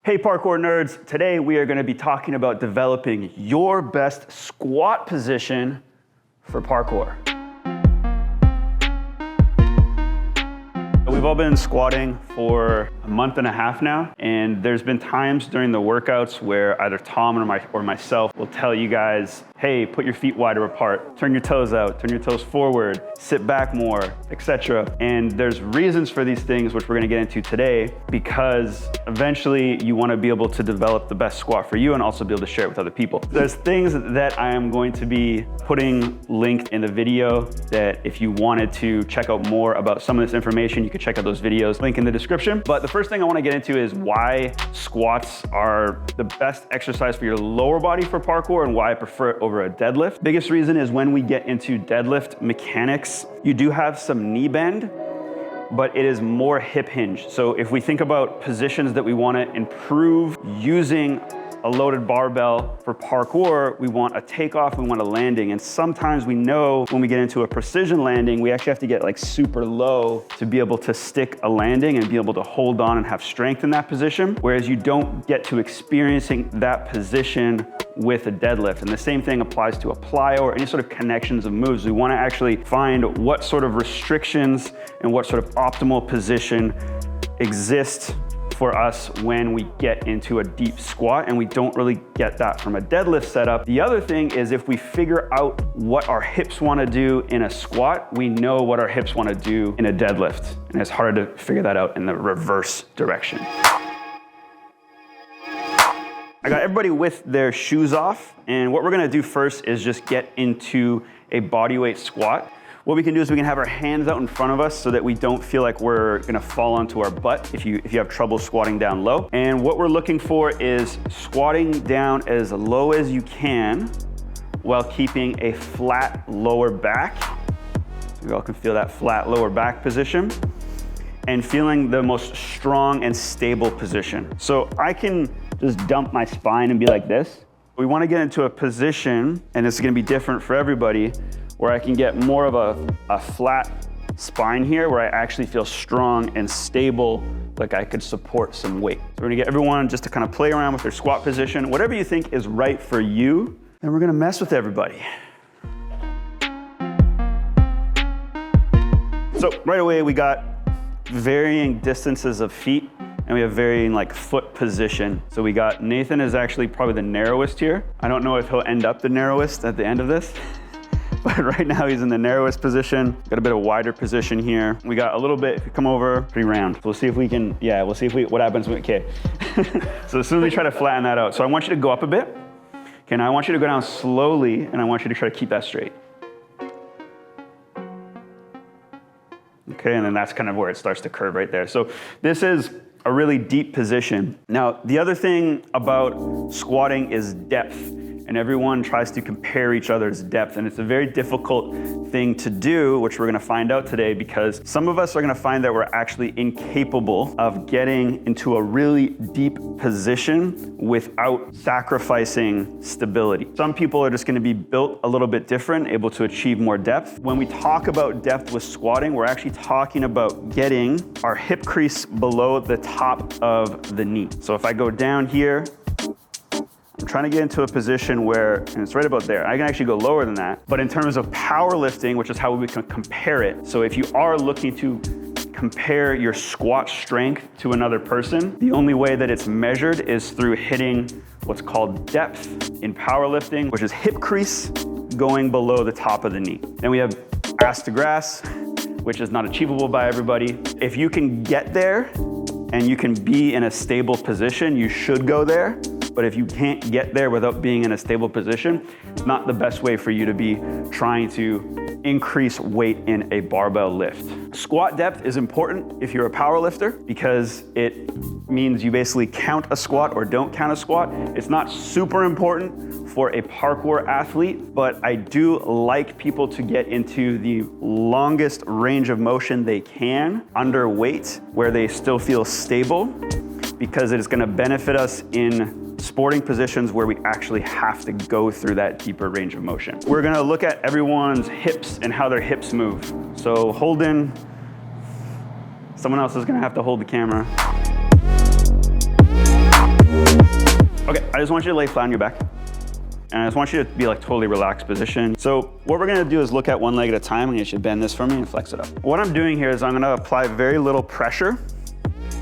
Hey parkour nerds, today we are going to be talking about developing your best squat position for parkour. We've all been squatting for a month and a half now, and there's been times during the workouts where either Tom or myself will tell you guys, hey, put your feet wider apart, turn your toes out, turn your toes forward, sit back more, etc. And there's reasons for these things, which we're gonna get into today, because eventually you wanna be able to develop the best squat for you and also be able to share it with other people. There's things that I am going to be putting linked in the video that if you wanted to check out more about some of this information, you could check out those videos, link in the description. But the first thing I wanna get into is why squats are the best exercise for your lower body for parkour and why I prefer it over a deadlift. Biggest reason is when we get into deadlift mechanics, you do have some knee bend, but it is more hip hinge. So if we think about positions that we wanna improve using a loaded barbell for parkour, we want a takeoff, we want a landing. And sometimes we know when we get into a precision landing, we actually have to get like super low to be able to stick a landing and be able to hold on and have strength in that position. Whereas you don't get to experiencing that position with a deadlift. And the same thing applies to a plyo or any sort of connections of moves. We want to actually find what sort of restrictions and what sort of optimal position exists for us when we get into a deep squat, and we don't really get that from a deadlift setup. The other thing is if we figure out what our hips want to do in a squat, we know what our hips want to do in a deadlift. And it's hard to figure that out in the reverse direction. I got everybody with their shoes off, and what we're gonna do first is just get into a bodyweight squat. What we can do is we can have our hands out in front of us so that we don't feel like we're gonna fall onto our butt if you have trouble squatting down low. And what we're looking for is squatting down as low as you can while keeping a flat lower back. So we all can feel that flat lower back position and feeling the most strong and stable position. So I can just dump my spine and be like this. We wanna get into a position, and it's gonna be different for everybody, where I can get more of a flat spine here, where I actually feel strong and stable, like I could support some weight. So we're gonna get everyone just to kind of play around with their squat position, whatever you think is right for you, and we're gonna mess with everybody. So right away, we got varying distances of feet, and we have varying like foot position. So we got Nathan is actually probably the narrowest here. I don't know if he'll end up the narrowest at the end of this. But right now he's in the narrowest position. Got a bit of wider position here. We got a little bit, if you come over, pretty round. We'll see if we can, we'll see if what happens with, okay. So as soon as we try to flatten that out. So I want you to go up a bit. Okay, now I want you to go down slowly, and I want you to try to keep that straight. Okay, and then that's kind of where it starts to curve right there. So this is a really deep position. Now, the other thing about squatting is depth. And everyone tries to compare each other's depth. And it's a very difficult thing to do, which we're gonna find out today, because some of us are gonna find that we're actually incapable of getting into a really deep position without sacrificing stability. Some people are just gonna be built a little bit different, able to achieve more depth. When we talk about depth with squatting, we're actually talking about getting our hip crease below the top of the knee. So if I go down here, I'm trying to get into a position where, and it's right about there, I can actually go lower than that. But in terms of powerlifting, which is how we can compare it, so if you are looking to compare your squat strength to another person, the only way that it's measured is through hitting what's called depth in powerlifting, which is hip crease going below the top of the knee. Then we have ass to grass, which is not achievable by everybody. If you can get there and you can be in a stable position, you should go there. But if you can't get there without being in a stable position, it's not the best way for you to be trying to increase weight in a barbell lift. Squat depth is important if you're a power lifter, because it means you basically count a squat or don't count a squat. It's not super important for a parkour athlete, but I do like people to get into the longest range of motion they can under weight, where they still feel stable, because it is going to benefit us in sporting positions where we actually have to go through that deeper range of motion. We're gonna look at everyone's hips and how their hips move. So Holden, someone else is gonna have to hold the camera. I just want you to lay flat on your back. And I just want you to be like totally relaxed position. So what we're gonna do is look at one leg at a time. I'm gonna get you to bend this for me and flex it up. What I'm doing here is I'm gonna apply very little pressure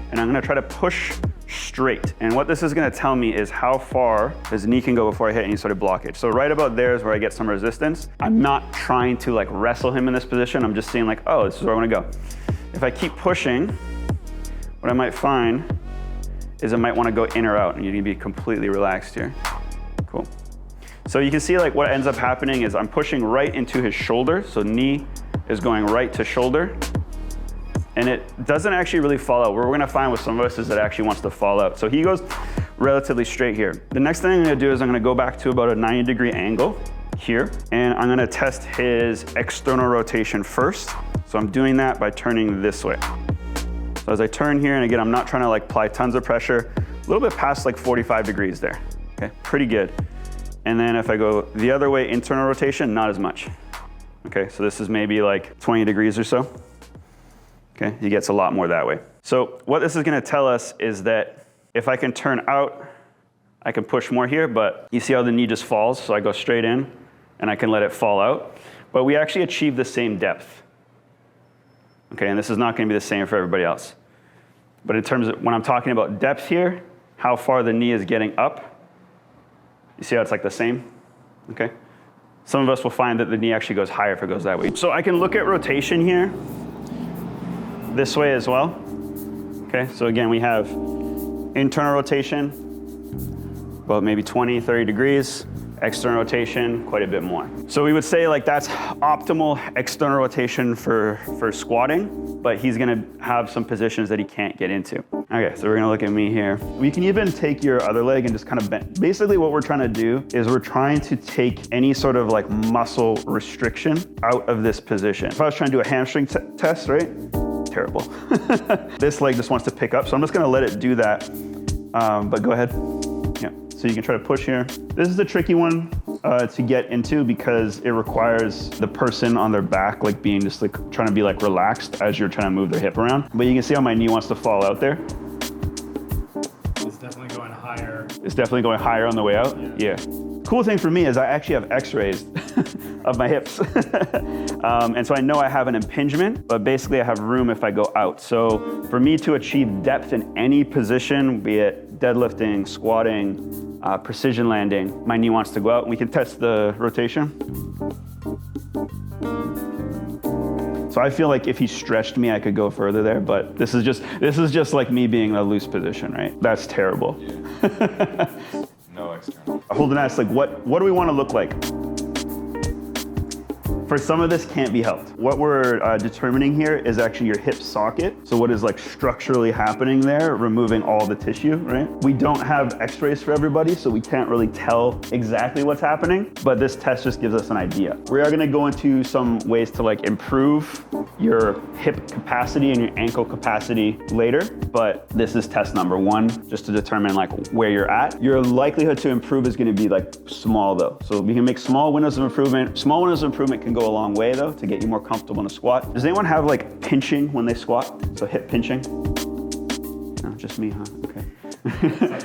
and I'm gonna try to push straight. And what this is gonna tell me is how far his knee can go before I hit any sort of blockage. So right about there is where I get some resistance. I'm not trying to like wrestle him in this position. I'm just seeing like, oh, this is where I wanna go. If I keep pushing, what I might find is I might wanna go in or out and you need to be completely relaxed here. Cool. So you can see like what ends up happening is I'm pushing right into his shoulder. So knee is going right to shoulder. And it doesn't actually really fall out. What we're gonna find with some of us is that it actually wants to fall out. So he goes relatively straight here. The next thing I'm gonna do is I'm gonna go back to about a 90-degree angle here. And I'm gonna test his external rotation first. So I'm doing that by turning this way. So as I turn here, and again, I'm not trying to like apply tons of pressure, a little bit past like 45 degrees there. Okay, pretty good. And then if I go the other way, internal rotation, not as much. Okay, so this is maybe like 20 degrees or so. Okay, he gets a lot more that way. So what this is gonna tell us is that if I can turn out, I can push more here, but you see how the knee just falls? So I go straight in and I can let it fall out. But we actually achieve the same depth. Okay, and this is not gonna be the same for everybody else. But in terms of when I'm talking about depth here, how far the knee is getting up, you see how it's like the same? Okay. Some of us will find that the knee actually goes higher if it goes that way. So I can look at rotation here this way as well. Okay, so again, we have internal rotation, about maybe 20, 30 degrees. External rotation, quite a bit more. So we would say like that's optimal external rotation for squatting, but he's gonna have some positions that he can't get into. Okay, so we're gonna look at me here. We can even take your other leg and just kind of bend. Basically what we're trying to do is we're trying to take any sort of like muscle restriction out of this position. If I was trying to do a hamstring test, right? Terrible. This leg just wants to pick up, so I'm just gonna let it do that. But go ahead. Yeah. So you can try to push here. This is a tricky one to get into because it requires the person on their back like being just like trying to be like relaxed as you're trying to move their hip around. But you can see how my knee wants to fall out there. It's definitely going higher. It's definitely going higher on the way out? Yeah. Cool thing for me is I actually have x-rays of my hips. And so I know I have an impingement, but basically I have room if I go out. So for me to achieve depth in any position, be it deadlifting, squatting, precision landing, my knee wants to go out. We can test the rotation. So I feel like if he stretched me, I could go further there, but this is just like me being in a loose position, right? That's terrible. Yeah. No external. Holden asks, like, what do we want to look like? For some of this can't be helped. What we're determining here is actually your hip socket. So what is like structurally happening there, removing all the tissue, right? We don't have x-rays for everybody, so we can't really tell exactly what's happening, but this test just gives us an idea. We are gonna go into some ways to like improve your hip capacity and your ankle capacity later, but this is test number one, just to determine like where you're at. Your likelihood to improve is gonna be like small though. So we can make small windows of improvement. Small windows of improvement can go a long way though to get you more comfortable in a squat. Does anyone have like pinching when they squat? So hip pinching? No, just me, huh? Okay.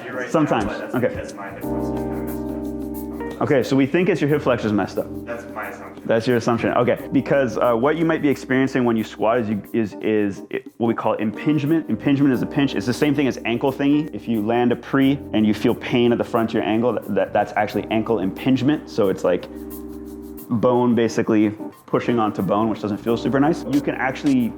You're right. Sometimes. Now, that's okay. because my hip flexors kind of messed up. Okay, so we think it's your hip flexors messed up. That's my assumption. That's your assumption. Okay, because what you might be experiencing when you squat is what we call impingement. Impingement is a pinch. It's the same thing as ankle thingy. If you land a pre and you feel pain at the front of your ankle, that's actually ankle impingement. So it's like bone basically pushing onto bone, which doesn't feel super nice. You can actually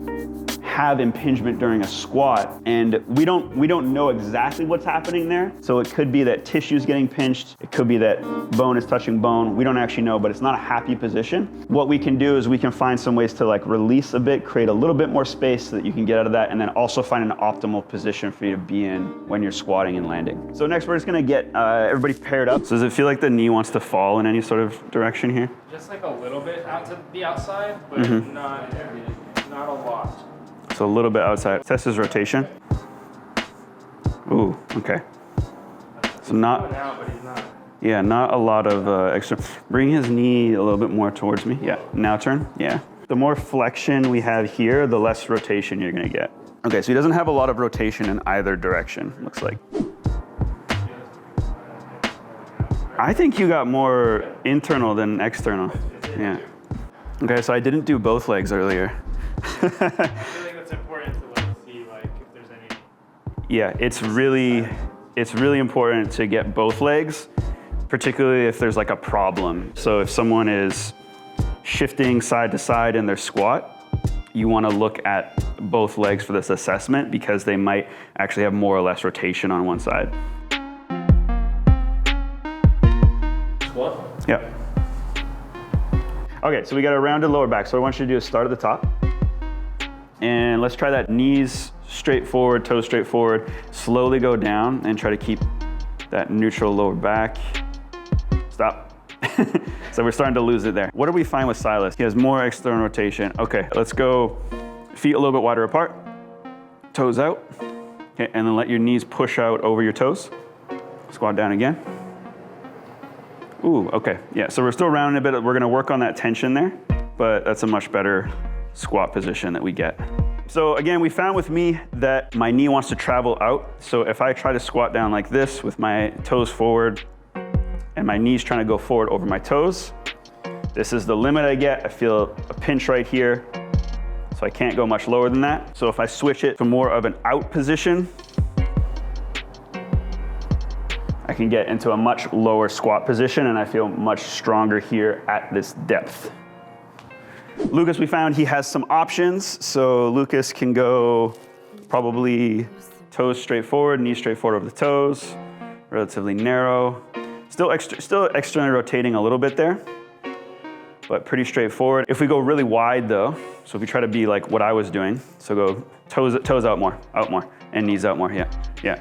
have impingement during a squat, and we don't know exactly what's happening there. So it could be that tissue's getting pinched. It could be that bone is touching bone. We don't actually know, but it's not a happy position. What we can do is we can find some ways to like release a bit, create a little bit more space so that you can get out of that, and then also find an optimal position for you to be in when you're squatting and landing. So next we're just gonna get everybody paired up. So does it feel like the knee wants to fall in any sort of direction here? Just like a little bit out to the outside, but not a lot. So a little bit outside. Test his rotation. Ooh, okay. So not, Out, but he's not. yeah, not a lot of extra. Bring his knee a little bit more towards me. Yeah, now turn, yeah. The more flexion we have here, the less rotation you're gonna get. Okay, so he doesn't have a lot of rotation in either direction, looks like. I think you got more internal than external. Yeah. Okay, so I didn't do both legs earlier. I feel like that's important to like see like if there's any. Yeah, it's really important to get both legs, particularly if there's like a problem. So if someone is shifting side to side in their squat, you want to look at both legs for this assessment because they might actually have more or less rotation on one side. Squat. Yep. Okay, so we got a rounded lower back. So what I want you to do is start at the top. And let's try that knees straight forward, toes straight forward. Slowly go down and try to keep that neutral lower back. Stop. So we're starting to lose it there. What do we find with Silas? He has more external rotation. Okay, let's go feet a little bit wider apart. Toes out. Okay, and then let your knees push out over your toes. Squat down again. Ooh, okay. Yeah, so we're still rounding a bit. We're gonna work on that tension there, but that's a much better squat position that we get. So again, we found with me that my knee wants to travel out. So if I try to squat down like this with my toes forward and my knees trying to go forward over my toes, this is the limit I get. I feel a pinch right here, so I can't go much lower than that. So if I switch it to more of an out position, I can get into a much lower squat position and I feel much stronger here at this depth. Lucas, we found he has some options. So Lucas can go probably toes straight forward, knees straight forward over the toes, relatively narrow. Still externally rotating a little bit there, but pretty straightforward. If we go really wide though, so if we try to be like what I was doing, so go toes out more, and knees out more, yeah.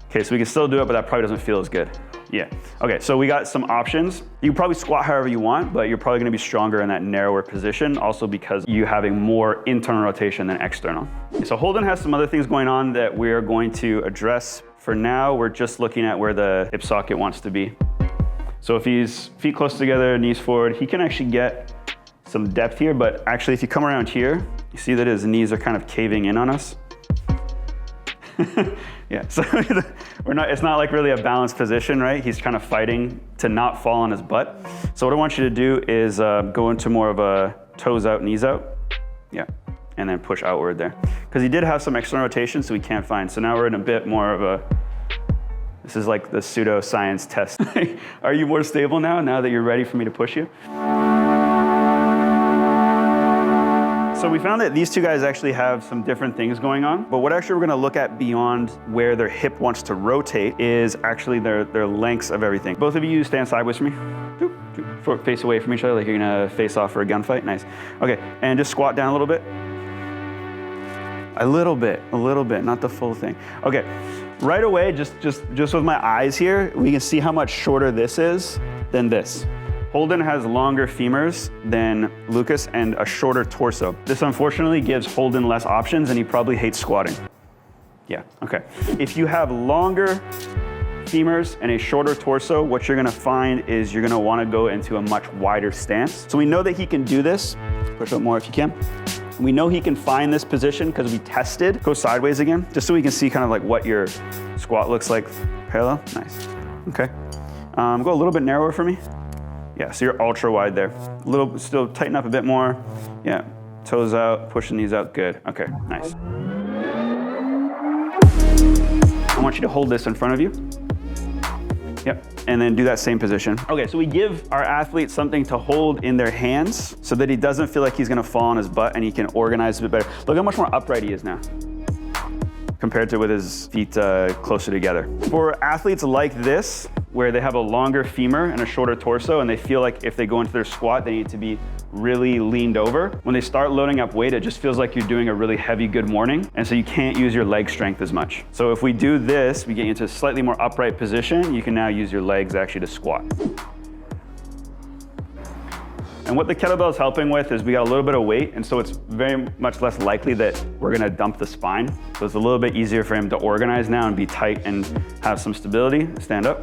Okay, so we can still do it, but that probably doesn't feel as good. Yeah, okay, so we got some options. You can probably squat however you want, but you're probably gonna be stronger in that narrower position, also because you're having more internal rotation than external. So Holden has some other things going on that we're going to address. For now, we're just looking at where the hip socket wants to be. So if he's feet close together, knees forward, he can actually get some depth here, but actually if you come around here, you see that his knees are kind of caving in on us. Yeah, so it's not like really a balanced position, right? He's kind of fighting to not fall on his butt. So what I want you to do is go into more of a toes out, knees out. Yeah, and then push outward there. Because he did have some external rotation, so we can't find. So now we're in a bit more of a, this is like the pseudoscience test. Are you more stable now that you're ready for me to push you? So we found that these two guys actually have some different things going on, but what actually we're gonna look at beyond where their hip wants to rotate is actually their lengths of everything. Both of you stand sideways for me. Face away from each other like you're gonna face off for a gunfight, nice. Okay, and just squat down a little bit. A little bit, not the full thing. Okay, right away, just with my eyes here, we can see how much shorter this is than this. Holden has longer femurs than Lucas and a shorter torso. This unfortunately gives Holden less options and he probably hates squatting. Yeah, okay. If you have longer femurs and a shorter torso, what you're gonna find is you're gonna wanna go into a much wider stance. So we know that he can do this. Push up more if you can. We know he can find this position because we tested. Go sideways again, just so we can see kind of like what your squat looks like. Parallel, nice. Okay. Go a little bit narrower for me. Yeah, so you're ultra wide there. Still tighten up a bit more. Yeah, toes out, push the knees out, good. Okay, nice. I want you to hold this in front of you. Yep, and then do that same position. Okay, so we give our athlete something to hold in their hands so that he doesn't feel like he's gonna fall on his butt and he can organize a bit better. Look how much more upright he is now compared to with his feet closer together. For athletes like this, where they have a longer femur and a shorter torso and they feel like if they go into their squat, they need to be really leaned over. When they start loading up weight, it just feels like you're doing a really heavy good morning, and so you can't use your leg strength as much. So if we do this, we get into a slightly more upright position, you can now use your legs actually to squat. And what the kettlebell is helping with is we got a little bit of weight, and so it's very much less likely that we're gonna dump the spine. So it's a little bit easier for him to organize now and be tight and have some stability, stand up.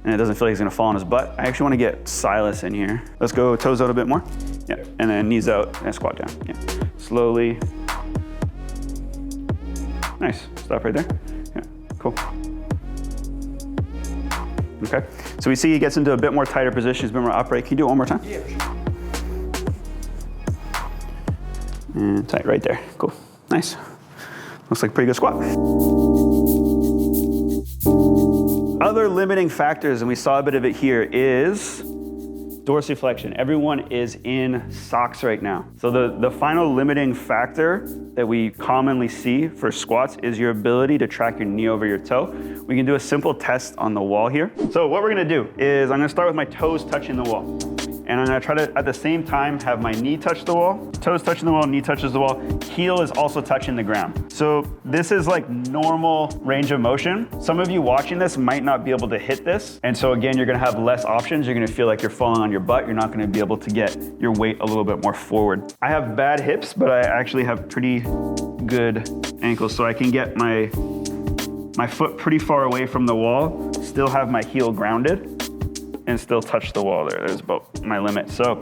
And it doesn't feel like he's gonna fall on his butt. I actually wanna get Silas in here. Let's go toes out a bit more. Yeah, and then knees out and squat down. Yeah, slowly. Nice, stop right there. Yeah, cool. Okay, so we see he gets into a bit more tighter position, he's a bit more upright. Can you do it one more time? Yeah. And tight right there, cool, nice. Looks like a pretty good squat. Other limiting factors, and we saw a bit of it here, is dorsiflexion. Everyone is in socks right now. So the final limiting factor that we commonly see for squats is your ability to track your knee over your toe. We can do a simple test on the wall here. So what we're gonna do is I'm gonna start with my toes touching the wall. And I'm gonna try to, at the same time, have my knee touch the wall, toes touching the wall, knee touches the wall, heel is also touching the ground. So this is like normal range of motion. Some of you watching this might not be able to hit this. And so again, you're gonna have less options. You're gonna feel like you're falling on your butt. You're not gonna be able to get your weight a little bit more forward. I have bad hips, but I actually have pretty good ankles. So I can get my foot pretty far away from the wall, still have my heel grounded, and still touch the wall there. There's about my limit. So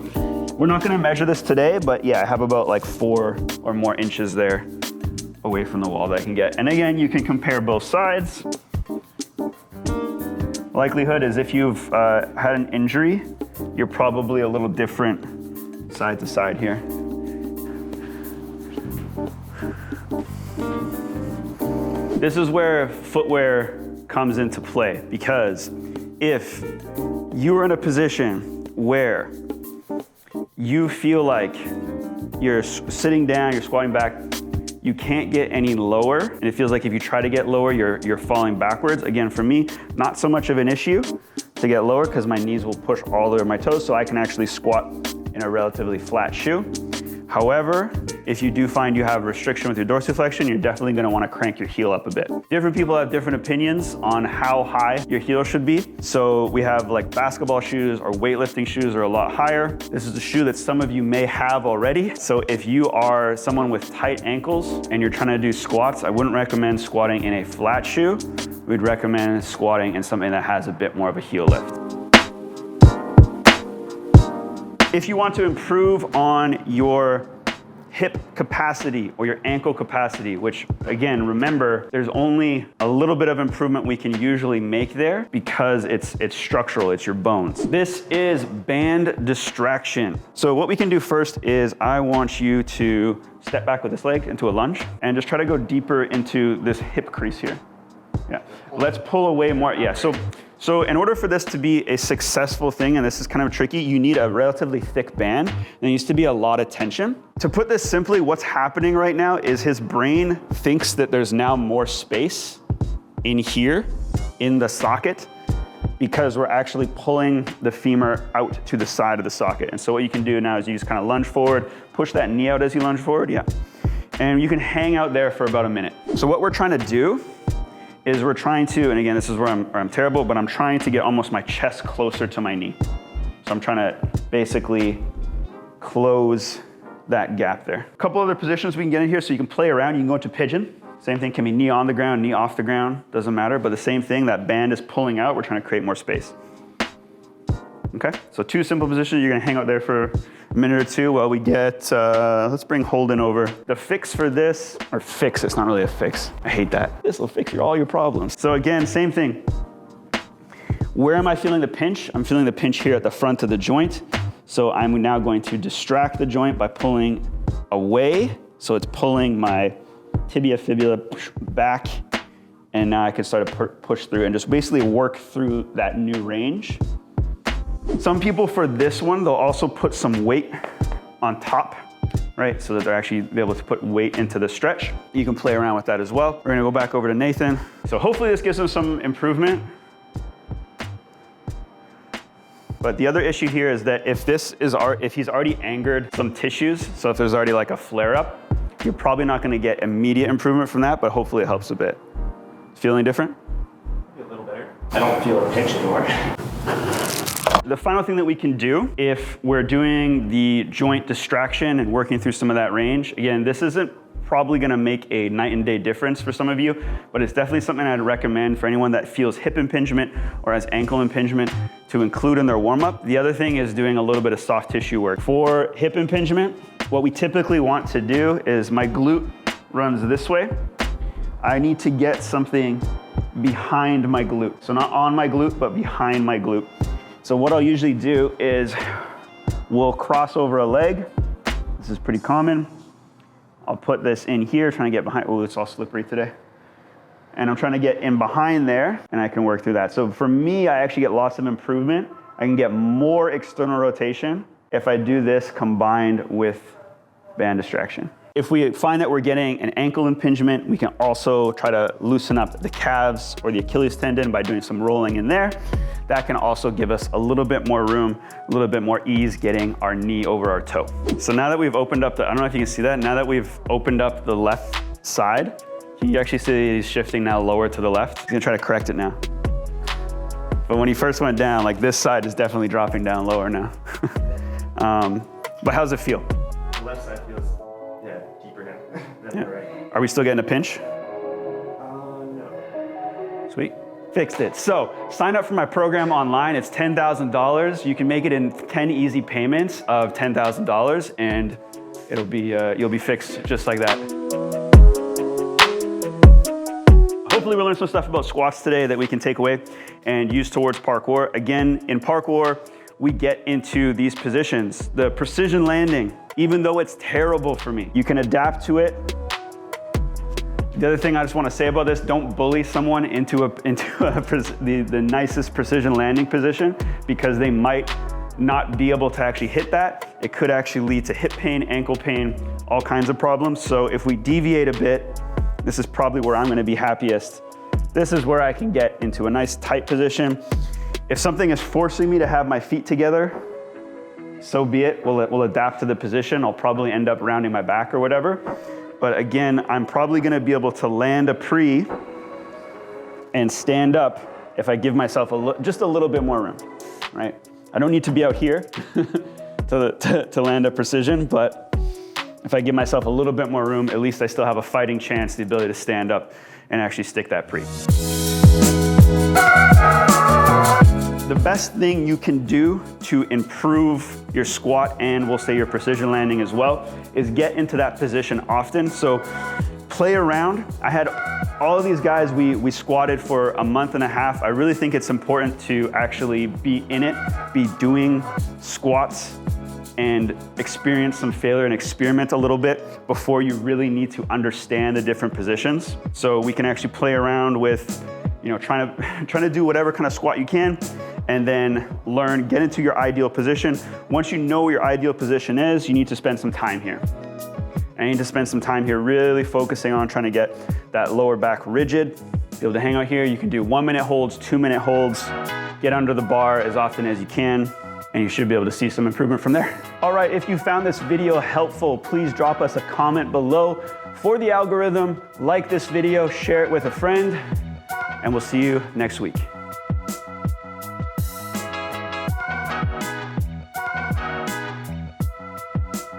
we're not gonna measure this today, but yeah, I have about like 4 or more inches there away from the wall that I can get. And again, you can compare both sides. Likelihood is if you've had an injury, you're probably a little different side to side here. This is where footwear comes into play, because if you're in a position where you feel like you're sitting down, you're squatting back, you can't get any lower, and it feels like if you try to get lower, you're falling backwards. Again, for me, not so much of an issue to get lower because my knees will push all the way to my toes, so I can actually squat in a relatively flat shoe. However, if you do find you have restriction with your dorsiflexion, you're definitely gonna wanna crank your heel up a bit. Different people have different opinions on how high your heel should be. So we have like basketball shoes or weightlifting shoes are a lot higher. This is a shoe that some of you may have already. So if you are someone with tight ankles and you're trying to do squats, I wouldn't recommend squatting in a flat shoe. We'd recommend squatting in something that has a bit more of a heel lift. If you want to improve on your hip capacity or your ankle capacity, which again, remember, there's only a little bit of improvement we can usually make there because it's structural, it's your bones. This is band distraction. So what we can do first is I want you to step back with this leg into a lunge and just try to go deeper into this hip crease here. Yeah, let's pull away more. Yeah, so in order for this to be a successful thing, and this is kind of tricky, you need a relatively thick band. There needs to be a lot of tension. To put this simply, what's happening right now is his brain thinks that there's now more space in here, in the socket, because we're actually pulling the femur out to the side of the socket. And so what you can do now is you just kind of lunge forward, push that knee out as you lunge forward, yeah. And you can hang out there for about a minute. So what we're trying to do is we're trying to, and again, this is where I'm terrible, but I'm trying to get almost my chest closer to my knee. So I'm trying to basically close that gap there. A couple other positions we can get in here so you can play around. You can go into pigeon. Same thing, can be knee on the ground, knee off the ground, doesn't matter, but the same thing, that band is pulling out. We're trying to create more space. Okay, so 2 simple positions. You're gonna hang out there for a minute or 2 while we get, let's bring Holden over. The fix for this, or fix, it's not really a fix. I hate that. This will fix all your problems. So again, same thing. Where am I feeling the pinch? I'm feeling the pinch here at the front of the joint. So I'm now going to distract the joint by pulling away. So it's pulling my tibia, fibula back, and now I can start to push through and just basically work through that new range. Some people for this one, they'll also put some weight on top, right? So that they're actually be able to put weight into the stretch. You can play around with that as well. We're gonna go back over to Nathan. So hopefully this gives him some improvement. But the other issue here is that if he's already angered some tissues, so if there's already like a flare up, you're probably not gonna get immediate improvement from that, but hopefully it helps a bit. Feeling different? A little better. I don't feel a pinch anymore. The final thing that we can do if we're doing the joint distraction and working through some of that range, again, this isn't probably gonna make a night and day difference for some of you, but it's definitely something I'd recommend for anyone that feels hip impingement or has ankle impingement to include in their warm-up. The other thing is doing a little bit of soft tissue work. For hip impingement, what we typically want to do is my glute runs this way. I need to get something behind my glute. So not on my glute, but behind my glute. So what I'll usually do is we'll cross over a leg. This is pretty common. I'll put this in here, trying to get behind. Oh, it's all slippery today. And I'm trying to get in behind there, and I can work through that. So for me, I actually get lots of improvement. I can get more external rotation if I do this combined with band distraction. If we find that we're getting an ankle impingement, we can also try to loosen up the calves or the Achilles tendon by doing some rolling in there. That can also give us a little bit more room, a little bit more ease getting our knee over our toe. So now that we've opened up I don't know if you can see that, now that we've opened up the left side, you actually see he's shifting now lower to the left. He's gonna try to correct it now. But when he first went down, like this side is definitely dropping down lower now. But how's it feel? The left side feels, yeah, deeper now than the right. Are we still getting a pinch? No. Sweet. Fixed it. So sign up for my program online. It's $10,000. You can make it in 10 easy payments of $10,000 and it'll be, you'll be fixed just like that. Hopefully we learned some stuff about squats today that we can take away and use towards parkour. Again, in parkour, we get into these positions. The precision landing, even though it's terrible for me, you can adapt to it. The other thing I just want to say about this, don't bully someone into the nicest precision landing position because they might not be able to actually hit that. It could actually lead to hip pain, ankle pain, all kinds of problems. So if we deviate a bit, this is probably where I'm going to be happiest. This is where I can get into a nice tight position. If something is forcing me to have my feet together, so be it. We'll adapt to the position. I'll probably end up rounding my back or whatever. But again, I'm probably gonna be able to land a pre and stand up if I give myself just a little bit more room, right? I don't need to be out here to land a precision, but if I give myself a little bit more room, at least I still have a fighting chance, the ability to stand up and actually stick that pre. The best thing you can do to improve your squat and we'll say your precision landing as well is get into that position often. So play around. I had all of these guys, we squatted for a month and a half. I really think it's important to actually be in it, be doing squats and experience some failure and experiment a little bit before you really need to understand the different positions. So we can actually play around with, you know, trying to do whatever kind of squat you can and then learn, get into your ideal position. Once you know where your ideal position is, you need to spend some time here. And you need to spend some time here really focusing on trying to get that lower back rigid. Be able to hang out here. You can do 1 minute holds, 2 minute holds, get under the bar as often as you can, and you should be able to see some improvement from there. All right, if you found this video helpful, please drop us a comment below. For the algorithm, like this video, share it with a friend, and we'll see you next week.